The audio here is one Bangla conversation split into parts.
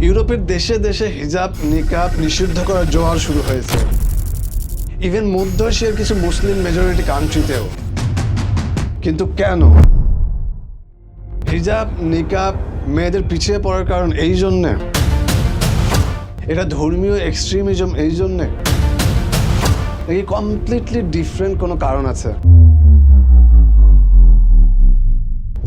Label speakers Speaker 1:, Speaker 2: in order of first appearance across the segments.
Speaker 1: ইউরোপের দেশে দেশে হিজাব নিকাব নিষিদ্ধ করার জোয়ার শুরু হয়েছে, ইভেন মধ্য এশিয়ার কিছু মুসলিম মেজরিটি কান্ট্রিতেও। কিন্তু কেন? হিজাব নিকাব মেয়েদের পিছিয়ে পড়ার কারণ এই জন্যে? এটা ধর্মীয় এক্সট্রিমিজম এই জন্যে? নাকি কমপ্লিটলি ডিফারেন্ট কোনো কারণ আছে?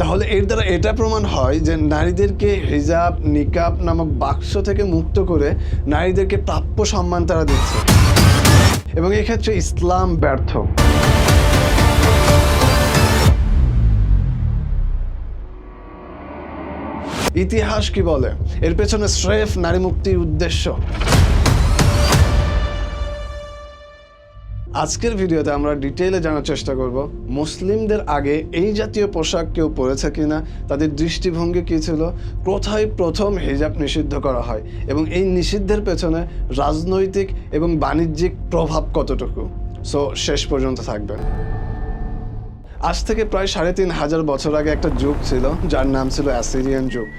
Speaker 1: তাহলে এর দ্বারা এটা প্রমাণ হয় যে নারীদেরকে হিজাব নিকাব নামক বাক্স থেকে মুক্ত করে নারীদেরকে প্রাপ্য সম্মান তারা দিচ্ছে, এবং এক্ষেত্রে ইসলাম ব্যর্থ। ইতিহাস কি বলে? এর পেছনে স্রেফ নারী মুক্তির উদ্দেশ্য। আজকের ভিডিওতে আমরা ডিটেইলে জানার চেষ্টা করব মুসলিমদের আগে এই জাতীয় পোশাক কেউ পরেছে কিনা, তাদের দৃষ্টিভঙ্গি কী ছিল, কোথায় প্রথম হিজাব নিষিদ্ধ করা হয়, এবং এই নিষিদ্ধের পেছনে রাজনৈতিক এবং বাণিজ্যিক প্রভাব কতটুকু। সো শেষ পর্যন্ত থাকবে। আজ থেকে প্রায় ৩৫০০ বছর আগে একটা যুগ ছিল যার নাম ছিল অ্যাসিরিয়ান যুগ।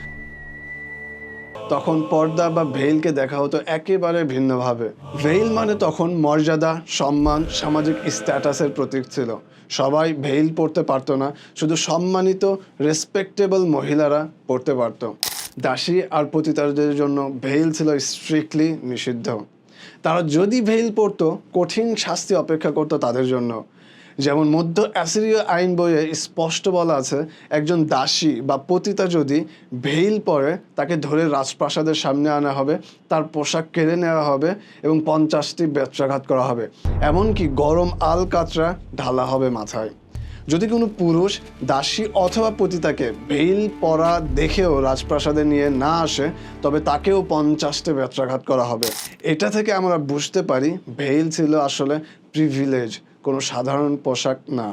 Speaker 1: তখন পর্দা বা ভেইলকে দেখা হতো একেবারে ভিন্নভাবে। ভেইল মানে তখন মর্যাদা, সম্মান, সামাজিক স্ট্যাটাসের প্রতীক ছিল। সবাই ভেইল পরতে পারতো না, শুধু সম্মানিত রেসপেক্টেবল মহিলারা পরতে পারত। দাসী আর পতিতাদের জন্য ভেইল ছিল স্ট্রিক্টলি নিষিদ্ধ। তারা যদি ভেইল পরতো, কঠিন শাস্তি অপেক্ষা করতো তাদের জন্য। যেমন মধ্য অ্যাসিরীয় আইন বইয়ে স্পষ্ট বলা আছে, একজন দাসী বা পতিতা যদি ভেইল পরে তাকে ধরে রাজপ্রাসাদের সামনে আনা হবে, তার পোশাক কেড়ে নেওয়া হবে এবং 50টি বেত্রাঘাত করা হবে, এমনকি গরম আল কাতরা ঢালা হবে মাথায়। যদি কোনো পুরুষ দাসী অথবা পতিতাকে ভেইল পরা দেখেও রাজপ্রাসাদে নিয়ে না আসে, তবে তাকেও 50টি বেত্রাঘাত করা হবে। এটা থেকে আমরা বুঝতে পারি ভেইল ছিল আসলে প্রিভিলেজ, কোনো সাধারণ পোশাক না।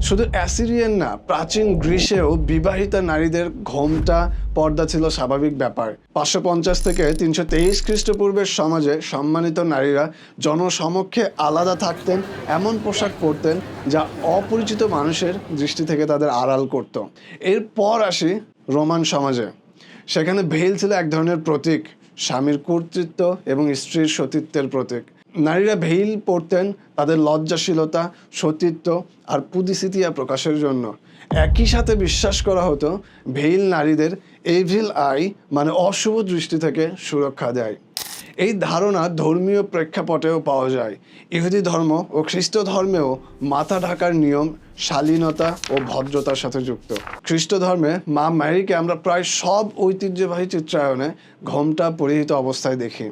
Speaker 1: শুধু অ্যাসিরিয়ান না, প্রাচীন গ্রিসেও বিবাহিতা নারীদের ঘোমটা পর্দা ছিল স্বাভাবিক ব্যাপার। 550 থেকে 323 খ্রিস্টপূর্বের সমাজে সম্মানিত নারীরা জনসমক্ষে আলাদা থাকতেন, এমন পোশাক পরতেন যা অপরিচিত মানুষের দৃষ্টি থেকে তাদের আড়াল করত। এরপর আসি রোমান সমাজে। সেখানে ভেইল ছিল এক ধরনের প্রতীক, স্বামীর কর্তৃত্ব এবং স্ত্রীর সতীত্বের প্রতীক। নারীরা ভেইল পরতেন তাদের লজ্জাশীলতা, সতীত্ব আর পুদিসিতিয়া প্রকাশের জন্য। একই সাথে বিশ্বাস করা হতো ভেইল নারীদের এভিল আই মানে অশুভ দৃষ্টি থেকে সুরক্ষা দেয়। এই ধারণা ধর্মীয় প্রেক্ষাপটেও পাওয়া যায়। ইহুদি ধর্ম ও খ্রিস্ট ধর্মেও মাথা ঢাকার নিয়ম শালীনতা ও ভদ্রতার সাথে যুক্ত। খ্রিস্ট ধর্মে মা ম্যারিকে আমরা প্রায় সব ঐতিহ্যবাহী চিত্রায়নে ঘোমটা পরিহিত অবস্থায় দেখি।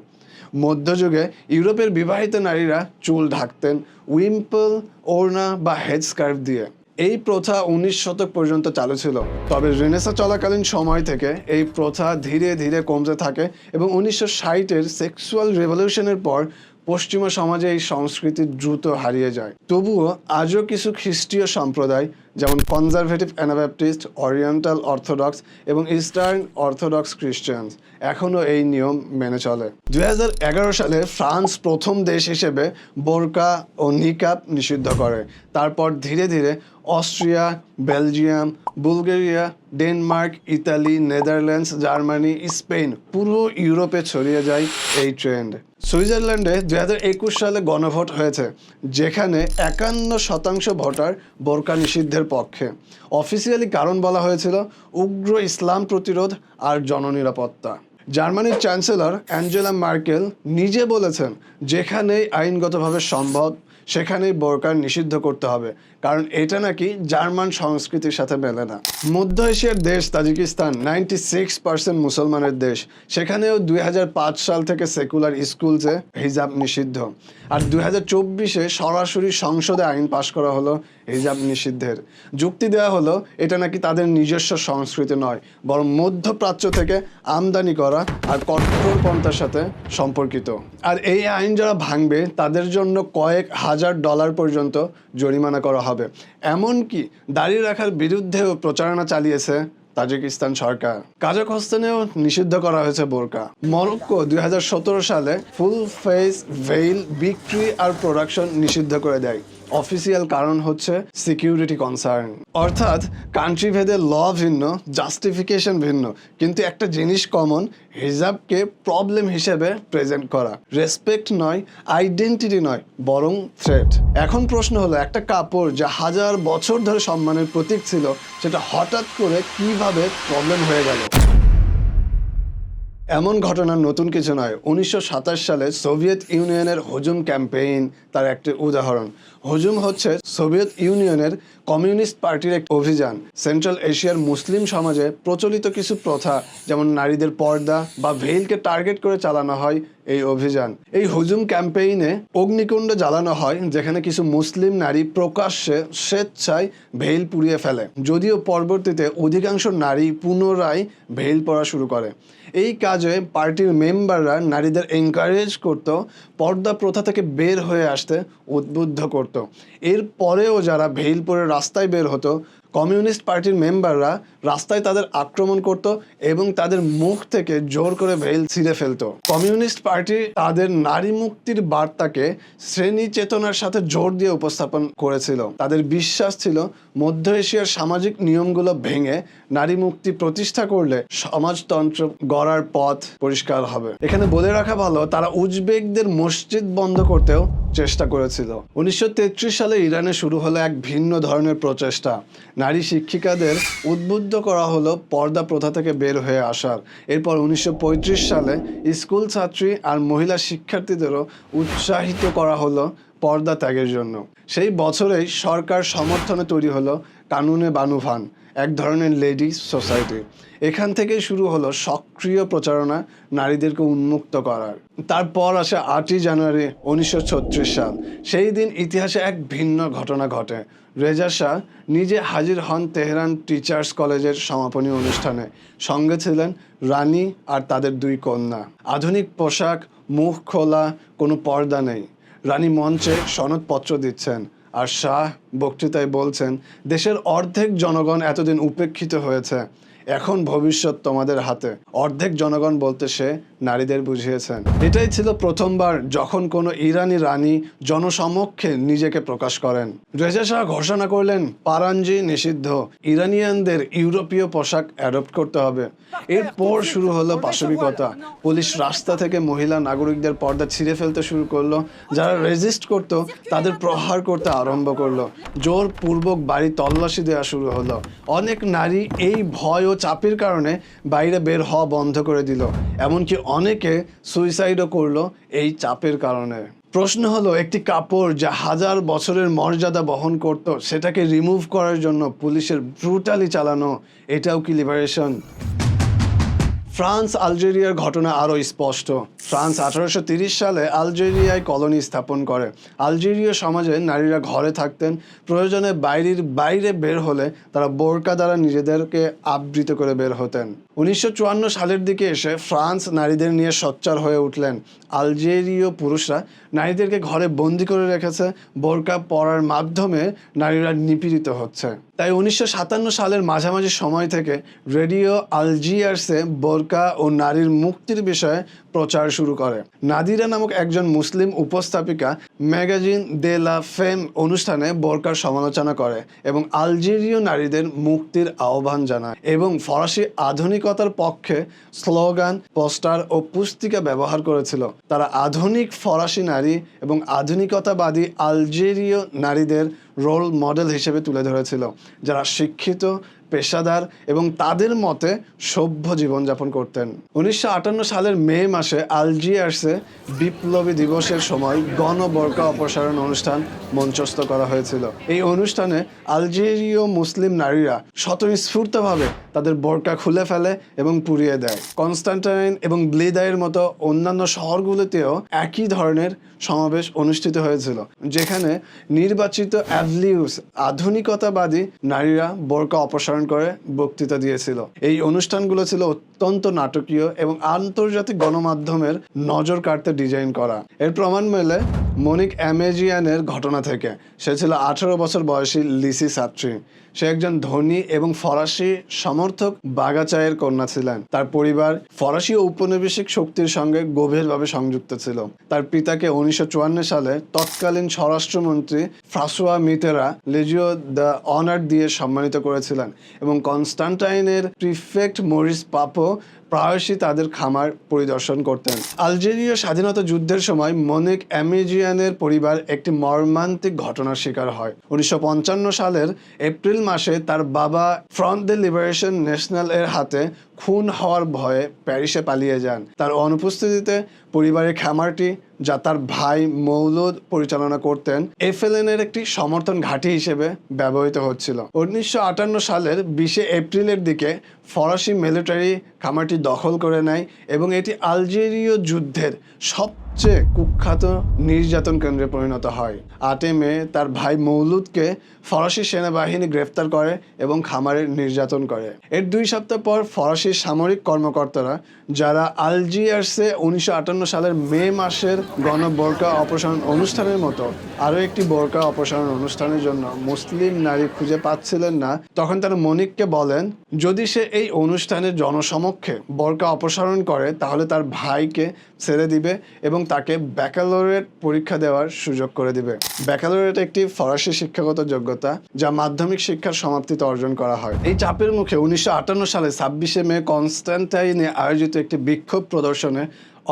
Speaker 1: মধ্যযুগে ইউরোপের বিবাহিত নারীরা চুল ঢাকতেন উইম্পল, ওড়না বা হেডস্কার্ফ দিয়ে। এই প্রথা 19 শতক পর্যন্ত চালু ছিল। তবে রেনেসাঁ চলাকালীন সময় থেকে এই প্রথা ধীরে ধীরে কমতে থাকে এবং 1960-এর সেক্সুয়াল রেভলিউশনের পর পশ্চিমা সমাজে এই সংস্কৃতি দ্রুত হারিয়ে যায়। তবুও আজও কিছু খ্রিস্টীয় সম্প্রদায় যেমন কনজারভেটিভ অ্যানাবাপ্টিস্ট, ওরিয়েন্টাল অর্থোডক্স এবং ইস্টার্ন অর্থোডক্স খ্রিস্টানস এখনও এই নিয়ম মেনে চলে। 2011 সালে ফ্রান্স প্রথম দেশ হিসেবে বোরকা ও নিকাব নিষিদ্ধ করে। তারপর ধীরে ধীরে Austria, Belgium, Bulgaria, Denmark, Italy, Netherlands, Germany, Spain, পুরো ইউরোপে ছড়িয়ে যায় এই ট্রেন্ড। সুইজারল্যান্ডে 2021 সালে গণভোট হয়েছে, যেখানে 51% ভোটার বোরকা নিষিদ্ধের পক্ষে। অফিসিয়ালি কারণ বলা হয়েছিল উগ্র ইসলাম প্রতিরোধ আর জননিরাপত্তা। জার্মানির চ্যান্সেলর অ্যাঞ্জেলা মার্কেল নিজে বলেছেন, যেখানেই আইনগতভাবে সম্ভব সেখানেই বোরকা নিষিদ্ধ করতে হবে, কারণ এটা নাকি জার্মান সংস্কৃতির সাথে মেলে না। মধ্য এশিয়ার দেশ তাজিকিস্তান 96% মুসলমানের দেশ। সেখানেও 2005 সাল থেকে সেকুলার স্কুলসে হিজাব নিষিদ্ধ। আর 2024-এ সরাসরি সংসদে আইন পাশ করা হলো হিজাব নিষিদ্ধের। যুক্তি দেওয়া হলো এটা নাকি তাদের নিজস্ব সংস্কৃতি নয়, বরং মধ্যপ্রাচ্য থেকে আমদানি করা আর কট্টরপন্থার সাথে সম্পর্কিত। আর এই আইন যারা ভাঙবে তাদের জন্য কয়েক হাজার ডলার পর্যন্ত জরিমানা করা হবে। এমনকি দাড়ি রাখার বিরুদ্ধেও প্রচারণা চালিয়েছে তাজিকিস্তান সরকার। কাজাখস্তানেও নিষিদ্ধ করা হয়েছে বোরকা। মরক্কো 2017 সালে ফুল ফেস ভেইল বিক্রি আর প্রোডাকশন নিষিদ্ধ করে দেয়। অফিসিয়াল কারণ হচ্ছে সিকিউরিটি কনসার্ন। অর্থাৎ কান্ট্রি ভেদে ল ভিন্ন, জাস্টিফিকেশন ভিন্ন, কিন্তু একটা জিনিস কমন, হিজাবকে প্রবলেম হিসেবে প্রেজেন্ট করা। রেসপেক্ট নয়, আইডেন্টিটি নয়, বরং থ্রেট। এখন প্রশ্ন হলো, একটা কাপড় যা হাজার বছর ধরে সম্মানের প্রতীক ছিল, সেটা হঠাৎ করে কিভাবে প্রবলেম হয়ে গেল? এমন ঘটনা নতুন কিছু নয়। 1927 সালে সোভিয়েত ইউনিয়নের হুজুম ক্যাম্পেইন তার একটি উদাহরণ। হুজুম হচ্ছে সোভিয়েত ইউনিয়নের কমিউনিস্ট পার্টির এক অভিযান। সেন্ট্রাল এশিয়ার মুসলিম সমাজে প্রচলিত কিছু প্রথা, যেমন নারীদের পর্দা বা ভেইলকে টার্গেট করে চালানো হয় এই অভিযান। এই হুজুম ক্যাম্পেইনে অগ্নিকুণ্ড জ্বালানো হয়, যেখানে কিছু মুসলিম নারী প্রকাশ্যে স্বেচ্ছায় ভেইল পুড়িয়ে ফেলে, যদিও পরবর্তীতে অধিকাংশ নারী পুনরায় ভেইল পরা শুরু করে। এই কাজে পার্টির মেম্বাররা নারীদের এনকারেজ করত, পর্দা প্রথা থেকে বের হয়ে আসতে উদ্বুদ্ধ করত। এর পরেও যারা ভেইল পরে রাস্তায় বের হতো, কমিউনিস্ট পার্টির মেম্বাররা রাস্তায় তাদের আক্রমণ করত এবং তাদের মুখ থেকে জোর করে ভেইল ছিঁড়ে ফেলতো। কমিউনিস্ট পার্টি তাদের নারী মুক্তির বার্তাকে শ্রেণী চেতনার সাথে জোর দিয়ে উপস্থাপন করেছিল। তাদের বিশ্বাস ছিল, মধ্য এশিয়ার সামাজিক নিয়মগুলো ভেঙে নারী মুক্তি প্রতিষ্ঠা করলে সমাজতন্ত্র গড়ার পথ পরিষ্কার হবে। এখানে বলে রাখা ভালো, তারা উজবেকদের মসজিদ বন্ধ করতেও চেষ্টা করেছিল। 1933 সালে ইরানে শুরু হলো এক ভিন্ন ধরনের প্রচেষ্টা। নারী শিক্ষিকাদের উদ্বুদ্ধ করা হলো পর্দা প্রথা থেকে বের হয়ে আসার। এরপর 1935 সালে স্কুল ছাত্রী আর মহিলা শিক্ষার্থীদেরও উৎসাহিত করা হলো পর্দা ত্যাগের জন্য। সেই বছরেই সরকার সমর্থনে তৈরি হলো কানুনে বানুভান, এক ধরনের লেডিস সোসাইটি। এখান থেকেই শুরু হলো সক্রিয় প্রচারণা নারীদেরকে উন্মুক্ত করার। তারপর আসে 8ই জানুয়ারি 1936 সাল। সেই দিন ইতিহাসে এক ভিন্ন ঘটনা ঘটে। রেজা শাহ নিজে হাজির হন তেহরান টিচার্স কলেজের সমাপনী অনুষ্ঠানে। সঙ্গে ছিলেন রানী আর তাদের 2 কন্যা। আধুনিক পোশাক, মুখ খোলা, কোনো পর্দা নেই। রানী মঞ্চে সনদপত্র দিচ্ছেন, আর শাহ বক্তৃতায় বলছেন, দেশের অর্ধেক জনগণ এতদিন উপেক্ষিত হয়েছে, এখন ভবিষ্যৎ তোমাদের হাতে। অর্ধেক জনগণ বলতে সে নারীদের বুঝিয়েছেন। এটাই ছিল প্রথমবার যখন কোনো ইরানি রানী জনসমক্ষে নিজেকে প্রকাশ করেন। রেজা শাহ ঘোষণা করলেন, পারাঞ্জি নিষিদ্ধ, ইরানিয়ানদের ইউরোপীয় পোশাক অ্যাডপ্ট করতে হবে। এরপর শুরু হলো পাশবিকতা। পুলিশ রাস্তা থেকে মহিলা নাগরিকদের পর্দা ছিঁড়ে ফেলতে শুরু করলো। যারা রেজিস্ট করত তাদের প্রহার করতে আরম্ভ করলো। জোরপূর্বক বাড়ি তল্লাশি দেওয়া শুরু হলো। অনেক নারী এই ভয় ও চাপের কারণে বাইরে বের হওয়া বন্ধ করে দিল। এমনকি অনেকে সুইসাইডও করলো এই চাপের কারণে। প্রশ্ন হলো, একটি কাপড় যা হাজার বছরের মর্যাদা বহন করত, সেটাকে রিমুভ করার জন্য পুলিশের ব্রুটালি চালানো, এটাও কি লিবারেশন? ফ্রান্স আলজেরিয়ার ঘটনা আরও স্পষ্ট। ফ্রান্স 1830 সালে আলজেরিয়ায় কলোনি স্থাপন করে। আলজেরীয় সমাজে নারীরা ঘরে থাকতেন। প্রয়োজনে বাইরে বের হলে তারা বোরকা দ্বারা নিজেদেরকে আবৃত করে বের হতেন। 1954 সালের দিকে এসে ফ্রান্স নারীদের নিয়ে সোচ্চার হয়ে উঠলেন। আলজেরীয় পুরুষরা নারীদেরকে ঘরে বন্দি করে রেখেছে, বোরকা পরার মাধ্যমে নারীরা নিপীড়িত হচ্ছে। তাই 1957 সালের মাঝামাঝি সময় থেকে রেডিও আলজিয়ার্সে বোরকা ও নারীর মুক্তির বিষয়ে প্রচার শুরু করে। নাদিরা নামক একজন মুসলিম উপস্থাপিকা ম্যাগাজিন দে লা ফেম অনুষ্ঠানে বোরকার সমালোচনা করে এবং আলজেরীয় নারীদের মুক্তির আহ্বান জানায় এবং ফরাসি আধুনিকতার পক্ষে স্লোগান, পোস্টার ও পুস্তিকা ব্যবহার করেছিল। তারা আধুনিক ফরাসি নারী এবং আধুনিকতাবাদী আলজেরীয় নারীদের রোল মডেল হিসেবে তুলে ধরেছিল, যারা শিক্ষিত, পেশাদার এবং তাদের মতে সভ্য জীবনযাপন করতেন। 1958 সালের মে মাসে আলজিয়ার্সে বিপ্লবী দিবসের সময় গণ বোরকা অপসারণ অনুষ্ঠান মঞ্চস্থ করা হয়েছিল। এই অনুষ্ঠানে আলজেরীয় মুসলিম নারীরা স্বতঃস্ফূর্তভাবে তাদের বোরকা খুলে ফেলে এবং পুড়িয়ে দেয়। কনস্টান্টাইন এবং ব্লিদায়ের মতো অন্যান্য শহরগুলোতেও একই ধরনের সমাবেশ অনুষ্ঠিত হয়েছিল, যেখানে নির্বাচিত অ্যাভলিউস আধুনিকতাবাদী নারীরা বোরকা অপসারণ করে বক্তৃতা দিয়েছিল। এই অনুষ্ঠানগুলো ছিল অত্যন্ত নাটকীয় এবং আন্তর্জাতিক গণমাধ্যমের নজর কাড়তে ডিজাইন করা। এর প্রমাণ মেলে মনিক অ্যামেজিয়ানের ঘটনা থেকে। সে ছিল 18 বছর বয়সী লিসি ছাত্রী। সে একজন ধনী এবং ফরাসি সমর্থক বাগাচায়ের কন্যা ছিলেন। তার পরিবার ফরাসি ঔপনিবেশিক শক্তির সঙ্গে গভীরভাবে সংযুক্ত ছিল। তার পিতাকে 1954 সালে তৎকালীন স্বরাষ্ট্রমন্ত্রী ফ্রাঁসোয়া মিতেরা লেজিও দ্য অনার দিয়ে সম্মানিত করেছিলেন এবং কনস্টান্টাইনের প্রিফেক্ট মরিস পাপো প্রায়শই তাদের খামার পরিদর্শন করতেন। আলজেরীয় স্বাধীনতা যুদ্ধের সময় মনিক অ্যামেজিয়ানের পরিবার একটি মর্মান্তিক ঘটনার শিকার হয়। 1955 সালের এপ্রিল মাসে তার বাবা ফ্রন্ট দ্য লিবারেশন ন্যাশনাল এর হাতে খুন হওয়ার ভয়ে প্যারিসে পালিয়ে যান। তার অনুপস্থিতিতে পরিবারের খামারটি, যা তার ভাই মৌলুদ পরিচালনা করতেন, এফএলএন-এর একটি সমর্থন ঘাঁটি হিসেবে ব্যবহৃত হচ্ছিল। 1958 সালের 20 এপ্রিলের দিকে ফরাসি মিলিটারি খামারটি দখল করে নেয় এবং এটি আলজেরীয় যুদ্ধের সবচেয়ে কুখ্যাত নির্যাতন কেন্দ্রে পরিণত হয়। 8 মে তার ভাই মৌলুদকে ফরাসি সেনাবাহিনী গ্রেফতার করে এবং খামারে নির্যাতন করে। এর 2 সপ্তাহ পর ফরাসি সামরিক কর্মকর্তারা, যারা আলজিয়ার্সে 1958 সালের মে মাসের গণবোরকা অপসারণ অনুষ্ঠানের মতো আরও একটি বোরকা অপসারণ অনুষ্ঠানের জন্য মুসলিম নারী খুঁজে পাচ্ছিলেন না, তখন তারা মনিককে বলেন যদি সে এই অনুষ্ঠানের জনসমক্ষে বোরকা অপসারণ করে তাহলে তার ভাইকে ছেড়ে দিবে এবং তাকে ব্যাকালরেট পরীক্ষা দেওয়ার সুযোগ করে দিবে। ব্যাকালরেট একটি ফরাসি শিক্ষাগত যোগ্যতা যা মাধ্যমিক শিক্ষার সমাপ্তিতে অর্জন করা হয়। এই চাপের মুখে 1958 সালে 26 মে কনস্ট্যান্টাইনে আয়োজিত একটি বিক্ষোভ প্রদর্শনে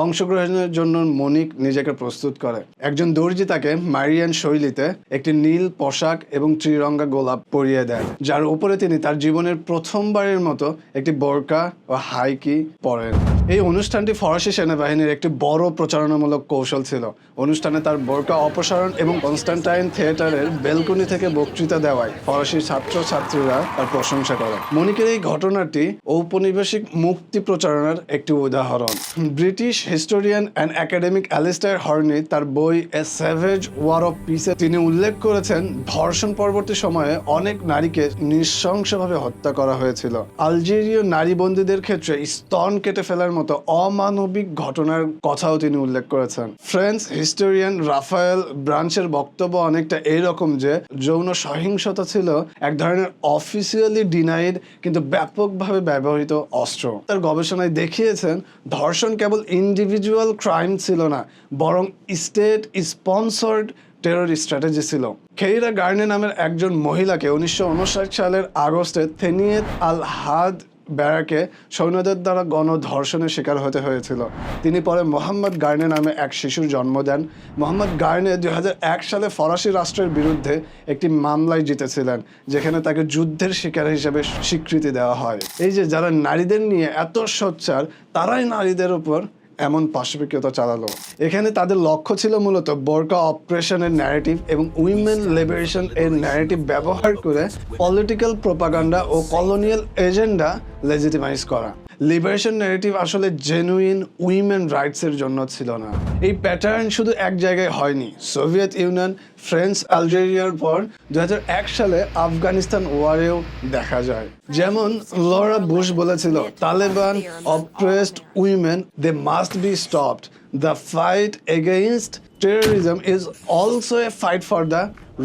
Speaker 1: অংশগ্রহণের জন্য মনিক নিজেকে প্রস্তুত করে। একজন দর্জি তাকে মারিয়ান শৈলীতে একটি নীল পোশাক এবং ত্রিরঙ্গা গোলাপ পরিয়ে দেন, যার উপরে তিনি তার জীবনের প্রথমবারের মতো একটি বোরকা ও হাইকি পরেন। এই অনুষ্ঠানটি ফরাসি সেনাবাহিনীর একটি বড় প্রচারণামূলক কৌশল ছিল। অনুষ্ঠানে তার বোরকা অপসারণ এবং কনস্ট্যান্টাইন থিয়েটারের বেলকনি থেকে বক্তৃতা দেওয়ায় ফরাসি ছাত্রছাত্রীরা তার প্রশংসা করে। মনিকের এই ঘটনাটি ঔপনিবেশিক মুক্তি প্রচারণার একটি উদাহরণ। British historian and academic Alistair Horne তার বই এ স্যাভেজ ওয়ার অফ পিসে তিনি উল্লেখ করেছেন ধর্ষণ পরবর্তী সময়ে অনেক নারীকে নৃশংসভাবে হত্যা করা হয়েছিল। আলজেরীয় নারী বন্দীদের ক্ষেত্রে স্তন কেটে ফেলার মতো অমানবিক ঘটনার কথাও তিনি উল্লেখ করেছেন। ফ্রেঞ্চ হিস্টোরিয়ান রাফায়েল ব্রাঞ্চের বক্তব্য অনেকটা এইরকম যে যৌন সহিংসতা ছিল এক ধরনের অফিসিয়ালি ডিনাইড কিন্তু ব্যাপকভাবে ব্যবহৃত অস্ত্র। তার গবেষণায় দেখিয়েছেন ধর্ষণ কেবল ইন্ডিভিজুয়াল ক্রাইম ছিল না, বরং স্টেট স্পন্সর্ড টেরর স্ট্র্যাটেজি ছিল। কেইরা গার্নে নামের একজন মহিলাকে 1959 সালের আগস্টে থেনিয়েত আল হাদ ব্যারাকে সৈন্যদের দ্বারা গণধর্ষণের শিকার হতে হয়েছিল। তিনি পরে মোহাম্মদ গার্নে নামে এক শিশুর জন্ম দেন। মোহাম্মদ গার্নে 2001 সালে ফরাসি রাষ্ট্রের বিরুদ্ধে একটি মামলায় জিতেছিলেন, যেখানে তাকে যুদ্ধের শিকার হিসেবে স্বীকৃতি দেওয়া হয়। এই যে যারা নারীদের নিয়ে এত সোচ্চার, তারাই নারীদের উপর এমন পাশবিকতা চালালো। এখানে তাদের লক্ষ্য ছিল মূলত বোরকা অপারেশনের ন্যারেটিভ এবং উইমেন লিবারেশন এর ন্যারেটিভ ব্যবহার করে পলিটিক্যাল প্রোপাগান্ডা ও কলোনিয়াল এজেন্ডা লেজিটিমাইজ করা। লিবারেশন ন্যারেটিভ আসলে জেনুইন উইমেন রাইটসের জন্য ছিল না। এই প্যাটার্ন শুধু এক জায়গায় হয়নি। সোভিয়েত ইউনিয়ন, ফ্রেঞ্চ আলজেরিয়ার পর 2001 সালে আফগানিস্তান ওয়ারেও দেখা যায়। যেমন লরা বুশ বলেছিল, Taliban oppressed women, they must be stopped. The fight against terrorism is also a fight for the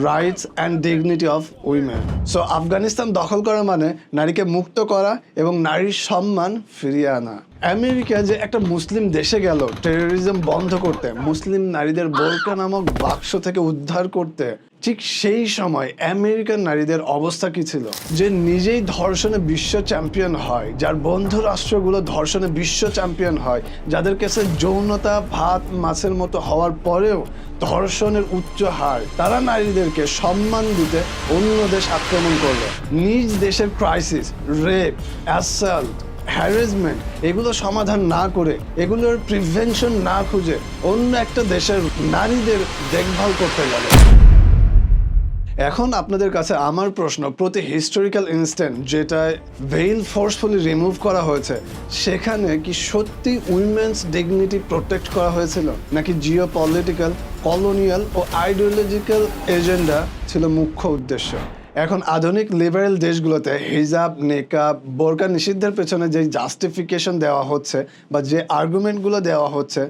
Speaker 1: rights and dignity of women. So Afghanistan দখল করা মানে নারীকে মুক্ত করা এবং নারীর সম্মান ফিরিয়ে আনা। আমেরিকা যে একটা মুসলিম দেশে গেল টেরোরিজম বন্ধ করতে, মুসলিম নারীদের বোরকা নামক বাক্স থেকে উদ্ধার করতে, ঠিক সেই সময় আমেরিকান নারীদের অবস্থা কি ছিল? যে নিজেই ধর্ষণে বিশ্ব চ্যাম্পিয়ন হয়, যার বন্ধু রাষ্ট্রগুলো ধর্ষণে বিশ্ব চ্যাম্পিয়ন হয়, যাদের কাছে যৌনতা ভাত মাছের মতো হওয়ার পরেও ধর্ষণের উচ্চ হার, তারা নারীদেরকে সম্মান দিতে অন্য দেশ আক্রমণ করলো। নিজ দেশের ক্রাইসিস, রেপ, অ্যাসল্ট, হ্যারাসমেন্ট এগুলো সমাধান না করে, এগুলোর প্রিভেনশন না খুঁজে অন্য একটা দেশের নারীদের দেখভাল করতে গেল। এখন আপনাদের কাছে আমার প্রশ্ন, প্রতি হিস্টোরিক্যাল ইনস্ট্যান্ট যেটায় ভেইল ফোর্সফুলি রিমুভ করা হয়েছে, সেখানে কি সত্যি উইমেন্স ডিগনিটি প্রোটেক্ট করা হয়েছিল, নাকি জিও পলিটিক্যাল, কলোনিয়াল ও আইডিওলজিক্যাল এজেন্ডা ছিল মুখ্য উদ্দেশ্য? এখন আধুনিক লিবারেল দেশগুলোতে হিজাব, নেকাব, বোরকা নিষিদ্ধের পেছনে যে জাস্টিফিকেশন দেওয়া হচ্ছে বা যে আর্গুমেন্টগুলো দেওয়া হচ্ছে,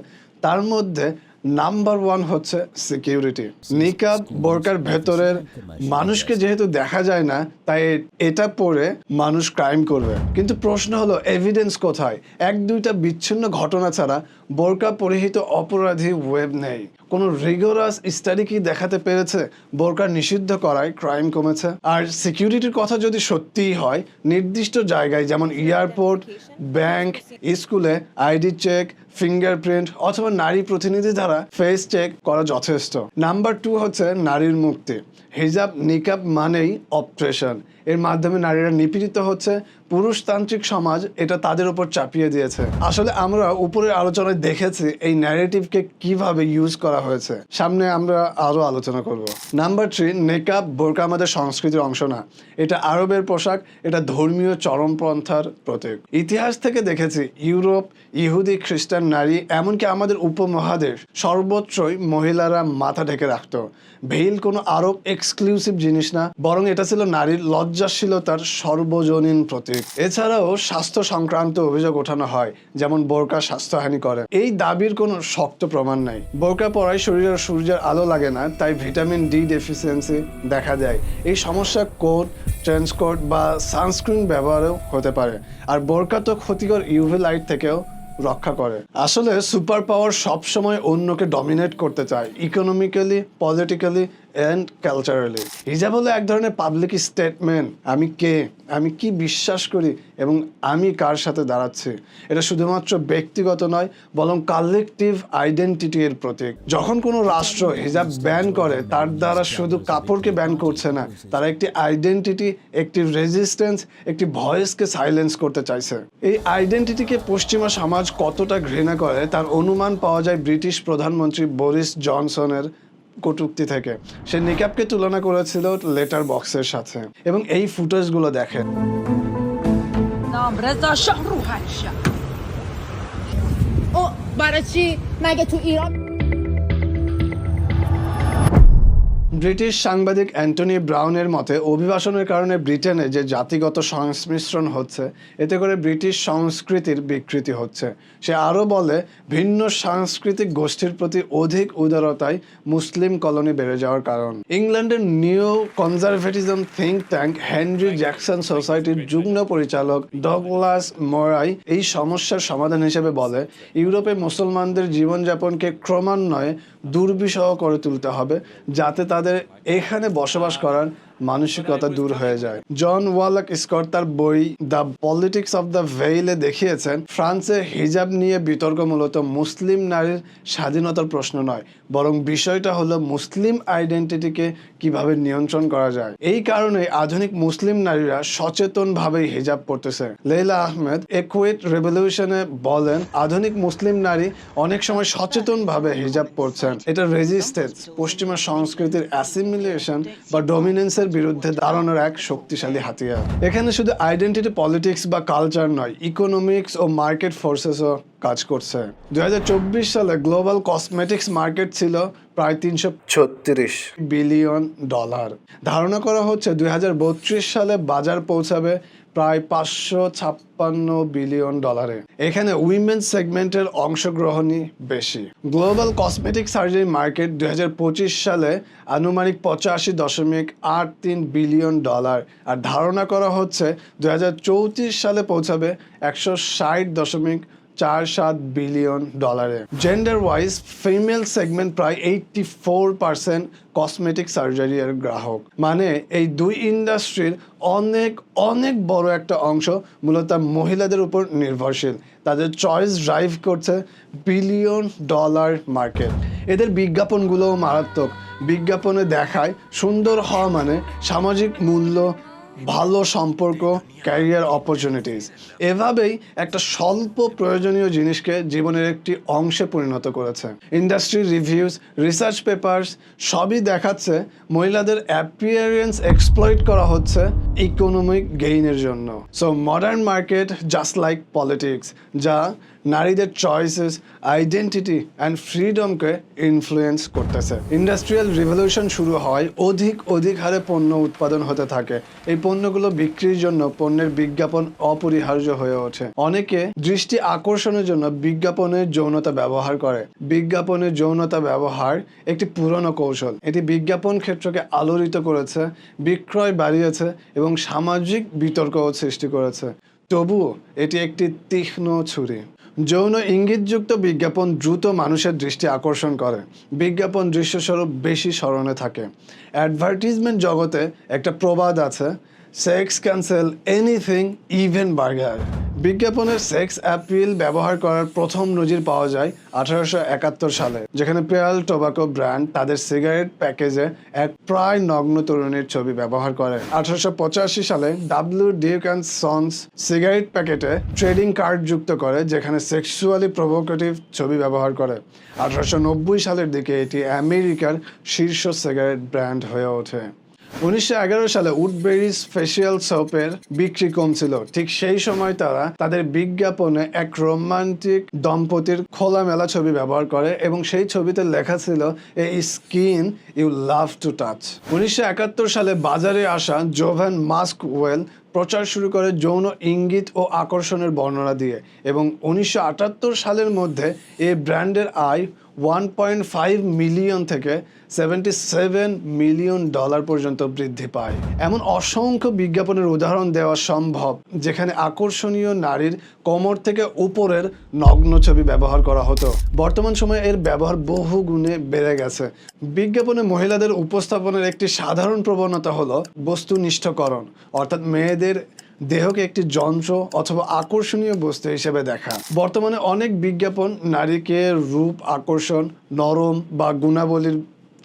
Speaker 1: তার মধ্যে নাম্বার ওয়ান হচ্ছে সিকিউরিটি। নিকাব বোরকার ভেতরের মানুষকে যেহেতু দেখা যায় না, তাই এটা পরে মানুষ ক্রাইম করবে। কিন্তু প্রশ্ন হলো এভিডেন্স কোথায়? এক দুইটা বিচ্ছিন্ন ঘটনা ছাড়া বোরকা পরিহিত অপরাধী ওয়েব নেই। কোনো রিগোরাস স্টাডি কি দেখাতে পেরেছে বোরকা নিষিদ্ধ করায় ক্রাইম কমেছে? আর সিকিউরিটির কথা যদি সত্যিই হয়, নির্দিষ্ট জায়গায় যেমন এয়ারপোর্ট, ব্যাংক, স্কুলে আইডি চেক, ফিঙ্গারপ্রিন্ট অথবা নারী প্রতিনিধি দ্বারা ফেস চেক করা যথেষ্ট। নাম্বার টু হচ্ছে নারীর মুক্তি। হিজাব নিকাব মানেই অপ্রেশন। এর মাধ্যমে নারীরা নিপীড়িত হচ্ছে। পুরুষতান্ত্রিক সমাজ এটা তাদের উপর চাপিয়ে দিয়েছে। আসলে আমরা উপরের আলোচনায় দেখেছি এই ন্যারেটিভকে কিভাবে ইউজ করা হয়েছে। সামনে আমরা আরো আলোচনা করব। নাম্বার থ্রি, নেকাব বোরকা আমাদের সংস্কৃতির অংশ না। এটা আরবের পোশাক, এটা ধর্মীয় চরমপন্থার প্রতীক। ইতিহাস থেকে দেখেছি ইউরোপ, ইহুদি, খ্রিস্টান, নারী, এমনকি আমাদের উপমহাদেশ সর্বত্রই মহিলারা মাথা ঢেকে রাখত। ভেইল কোনো আরব এক্সক্লুসিভ জিনিস না, বরং এটা ছিল নারীর লজ্জাশীলতার সর্বজনীন প্রতীক। এছাড়াও স্বাস্থ্য সংক্রান্ত অভিযোগ ওঠানো হয়, যেমন বোরকা স্বাস্থ্যহানি করে। এই দাবির কোনো শক্ত প্রমাণ নাই। বোরকা পরায় শরীরের সূর্যের আলো লাগে না, তাই ভিটামিন ডি ডেফিসিয়েন্সি দেখা দেয়। এই সমস্যা কোট, ট্রেন্সকোট বা সানস্ক্রিন ব্যবহারেও হতে পারে। আর বোরকা তো ক্ষতিকর ইউভি লাইট থেকেও রক্ষা করে। আসলে সুপার পাওয়ার সবসময় অন্যকে ডমিনেট করতে চায়, ইকোনমিক্যালি, পলিটিক্যালি অ্যান্ড কালচারালি। হিজাব হলো এক ধরনের পাবলিক স্টেটমেন্ট। আমি কে, আমি কি বিশ্বাস করি এবং আমি কার সাথে দাঁড়াচ্ছি। এটা শুধুমাত্র ব্যক্তিগত নয়, বরং কালেকটিভ আইডেন্টিটি এর প্রতীক। যখন কোনো রাষ্ট্র হিজাব ব্যান করে, তার দ্বারা শুধু কাপড়কে ব্যান করছে না, তারা একটি আইডেন্টিটি, একটি রেজিস্ট্যান্স, একটি ভয়েসকে সাইলেন্স করতে চাইছে। এই আইডেন্টিটিকে পশ্চিমা সমাজ কতটা ঘৃণা করে তার অনুমান পাওয়া যায় ব্রিটিশ প্রধানমন্ত্রী বরিস জনসনের কটূক্তি থেকে। সে নিকাবকে তুলনা করেছিল লেটার বক্সের সাথে। এবং এই ফুটেজগুলো দেখেন।
Speaker 2: نام رضا شاه روحش شد. او برای چی مگه تو ایران
Speaker 1: ব্রিটিশ সাংবাদিক অ্যান্টনি ব্রাউনের মতে অভিবাসনের কারণে ব্রিটেনে যে জাতিগত সংমিশ্রণ হচ্ছে, এতে করে ব্রিটিশ সংস্কৃতির বিকৃতি হচ্ছে। সে আরও বলে, ভিন্ন সাংস্কৃতিক গোষ্ঠীর প্রতি অধিক উদারতায় মুসলিম কলোনি বেড়ে যাওয়ার কারণ। ইংল্যান্ডের new conservatism think tank Henry Jackson সোসাইটির যুগ্ম পরিচালক ডগলাস মরাই এই সমস্যার সমাধান হিসেবে বলে, ইউরোপে মুসলমানদের জীবনযাপনকে ক্রমান্বয়ে দুর্বিষহ করে তুলতে হবে, যাতে তাদের এখানে বসবাস করার মানসিকতা দূর হয়ে যায়। জন ওয়ালক স্কট তার বই দ্য পলিটিক্স অফ দ্য ভেইলে দেখিয়েছেন, ফ্রান্সে হিজাব নিয়ে বিতর্ক মূলত মুসলিম নারীর স্বাধীনতার প্রশ্ন নয়, বরং বিষয়টা হলো মুসলিম আইডেন্টিটিকে কিভাবে নিয়ন্ত্রণ করা যায়। এই কারণে আধুনিক মুসলিম নারীরা সচেতনভাবেই হিজাব পরতেছে। লেইলা আহমেদ একুয়েট রেভলিউশনে বলেন, আধুনিক মুসলিম নারী অনেক সময় সচেতনভাবে হিজাব পরছেন। এটা রেজিস্ট্যান্স, পশ্চিমা সংস্কৃতির অ্যাসিমিলেশন বা ডমিনেন্সের বিরুদ্ধে দাঁড়ানোর এক শক্তিশালী হাতিয়ার। এখানে শুধু আইডেন্টিটি পলিটিক্স বা কালচার নয়, ইকোনমিক্স ও মার্কেট ফোর্সেসও কাজ করছে। 2024 সালে গ্লোবাল কসমেটিক্স মার্কেট ছিল প্রায় 336 বিলিয়ন ডলার। ধারণা করা হচ্ছে 2032 সালে বাজার পৌঁছাবে প্রায় 556 বিলিয়ন ডলারে। এখানে উইমেন্স সেগমেন্টের অংশগ্রহণই বেশি। গ্লোবাল কসমেটিক সার্জারি মার্কেট 2025 সালে আনুমানিক 85.83 বিলিয়ন ডলার, আর ধারণা করা হচ্ছে 2034 সালে পৌঁছাবে 160.47 বিলিয়ন ডলারে। জেন্ডার ওয়াইজ ফিমেল সেগমেন্ট প্রায় 84% কসমেটিক সার্জারি এর গ্রাহক। মানে এই দুই ইন্ডাস্ট্রির অনেক অনেক বড় একটা অংশ মূলত মহিলাদের উপর নির্ভরশীল। তাদের চয়েস ড্রাইভ করছে বিলিয়ন ডলার মার্কেট। এদের বিজ্ঞাপনগুলোও মারাত্মক। বিজ্ঞাপনে দেখায় সুন্দর হওয়া মানে সামাজিক মূল্য, ভালো সম্পর্ক, ক্যারিয়ার অপরচুনিটিস। এভাবেই একটা স্বল্প প্রয়োজনীয় জিনিসকে জীবনের একটি অংশে পরিণত করেছে। ইন্ডাস্ট্রি রিভিউজ, রিসার্চ পেপারস সবই দেখাচ্ছে মহিলাদের অ্যাপিয়ারেন্স এক্সপ্লয়েট করা হচ্ছে ইকোনমিক গেইনের জন্য। So modern market just like politics, যা নারীদের চয়েসেস, আইডেন্টিটি অ্যান্ড ফ্রিডমকে ইনফ্লুয়েন্স করতেছে। ইন্ডাস্ট্রিয়াল রিভলিউশন শুরু হয়, অধিক হারে পণ্য উৎপাদন হতে থাকে। এই পণ্যগুলো বিক্রির জন্য পণ্যের বিজ্ঞাপন অপরিহার্য হয়ে ওঠে। অনেকে দৃষ্টি আকর্ষণের জন্য বিজ্ঞাপনের যৌনতা ব্যবহার করে। বিজ্ঞাপনের যৌনতা ব্যবহার একটি পুরনো কৌশল। এটি বিজ্ঞাপন ক্ষেত্রকে আলোড়িত করেছে, বিক্রয় বাড়িয়েছে এবং সামাজিক বিতর্কও সৃষ্টি করেছে। তবুও এটি একটি তীক্ষ্ণ ছুরি। যৌন ইঙ্গিতযুক্ত বিজ্ঞাপন দ্রুত মানুষের দৃষ্টি আকর্ষণ করে। বিজ্ঞাপন দৃশ্যস্বরূপ বেশি স্মরণে থাকে। অ্যাডভার্টিজমেন্ট জগতে একটা প্রবাদ আছে, sex cancel anything even burger. বিজ্ঞাপনের সেক্স অ্যাপিল ব্যবহার করার প্রথম নজির পাওয়া যায় 1871 সালে, যেখানে পেয়াল টোবাকো ব্র্যান্ড তাদের সিগারেট প্যাকেজে এক প্রায় নগ্ন তরুণীর ছবি ব্যবহার করে। 1885 সালে W Duke and sons cigarette প্যাকেটে ট্রেডিং কার্ড যুক্ত করে, যেখানে সেক্সুয়ালি প্রভোকেটিভ ছবি ব্যবহার করে। 1890 সালের দিকে এটি আমেরিকার শীর্ষ সিগারেট ব্র্যান্ড হয়ে ওঠে। 1911 সালে উডবেরিজ ফেসিয়াল সোপের বিক্রি কমছিল। ঠিক সেই সময় তারা তাদের বিজ্ঞাপনে এক রোমান্টিক দম্পতির খোলামেলা ছবি ব্যবহার করে এবং সেই ছবিতে লেখা ছিল, a skin you love to touch. 1971 সালে বাজারে আসা জোভান মাস্কওয়েল প্রচার শুরু করে যৌন ইঙ্গিত ও আকর্ষণের বর্ণনা দিয়ে, এবং 1978 সালের মধ্যে এই ব্র্যান্ডের আয় 1.5 মিলিয়ন থেকে $77 মিলিয়ন পর্যন্ত বৃদ্ধি পায়। এমন অসংখ্য বিজ্ঞাপনের উদাহরণ দেওয়া সম্ভব যেখানে আকর্ষণীয় নারীর কোমর থেকে উপরের নগ্ন ছবি ব্যবহার করা হতো। বর্তমান সময়ে এর ব্যবহার বহু গুণে বেড়ে গেছে। বিজ্ঞাপনে মহিলাদের উপস্থাপনের একটি সাধারণ প্রবণতা হলো বস্তুনিষ্ঠকরণ, অর্থাৎ মেয়েদের দেহকে একটি যন্ত্র অথবা আকর্ষণীয় বস্তু হিসেবে দেখা। বর্তমানে অনেক বিজ্ঞাপন নারীকে রূপ, আকর্ষণ, নরম বা গুণাবলীর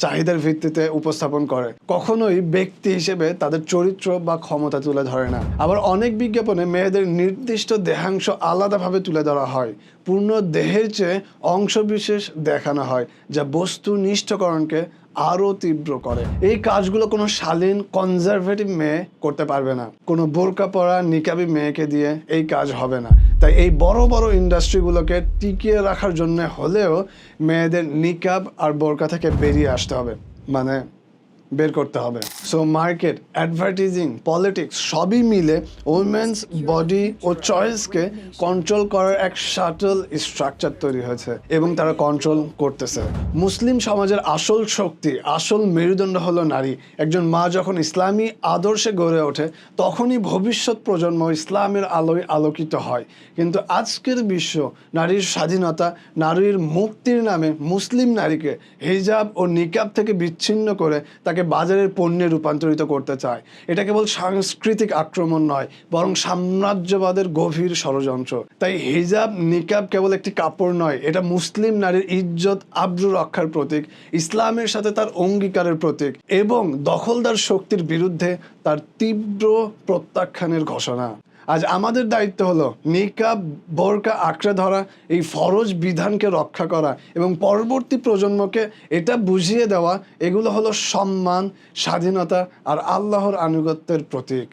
Speaker 1: চাহিদার ভিত্তিতে উপস্থাপন করে, কখনোই ব্যক্তি হিসেবে তাদের চরিত্র বা ক্ষমতা তুলে ধরে না। আবার অনেক বিজ্ঞাপনে মেয়েদের নির্দিষ্ট দেহাংশ আলাদাভাবে তুলে ধরা হয়, পূর্ণ দেহের চেয়ে অংশবিশেষ দেখানো হয়, যা বস্তুনিষ্ঠকরণকে আরও তীব্র করে। এই কাজগুলো কোনো শালীন কনজারভেটিভ মেয়ে করতে পারবে না। কোনো বোরকা পরা নিকাবি মেয়েকে দিয়ে এই কাজ হবে না। তাই এই বড় বড় ইন্ডাস্ট্রিগুলোকে টিকিয়ে রাখার জন্য হলেও মেয়েদের নিকাব আর বোরকা থেকে বেরিয়ে আসতে হবে, মানে বের করতে হবে। সো মার্কেট, অ্যাডভার্টাইজিং, পলিটিক্স সবই মিলে উইমেন্স বডি ও চয়েসকে কন্ট্রোল করার এক শাটল স্ট্রাকচার তৈরি হয়েছে এবং তারা কন্ট্রোল করতেছে। মুসলিম সমাজের আসল শক্তি, আসল মেরুদণ্ড হলো নারী। একজন মা যখন ইসলামী আদর্শে গড়ে ওঠে, তখনই ভবিষ্যৎ প্রজন্ম ইসলামের আলোয় আলোকিত হয়। কিন্তু আজকের বিশ্ব নারীর স্বাধীনতা, নারীর মুক্তির নামে মুসলিম নারীকে হিজাব ও নিকাব থেকে বিচ্ছিন্ন করে তাকে বাজারের পণ্যে রূপান্তরিত করতে চায়। এটা কেবল সাংস্কৃতিক আক্রমণ নয়, বরং সাম্রাজ্যবাদের গভীর ষড়যন্ত্র। তাই হিজাব, নিকাব কেবল একটি কাপড় নয়, এটা মুসলিম নারীর ইজ্জত, আব্রু রক্ষার প্রতীক, ইসলামের সাথে তার অঙ্গীকারের প্রতীক এবং দখলদার শক্তির বিরুদ্ধে তার তীব্র প্রত্যাখ্যানের ঘোষণা। আজ আমাদের দায়িত্ব হলো নিকাব, বোরকা আঁকড়ে ধরা, এই ফরজ বিধানকে রক্ষা করা এবং পরবর্তী প্রজন্মকে এটা বুঝিয়ে দেওয়া এগুলো হলো সম্মান, স্বাধীনতা আর আল্লাহর আনুগত্যের প্রতীক।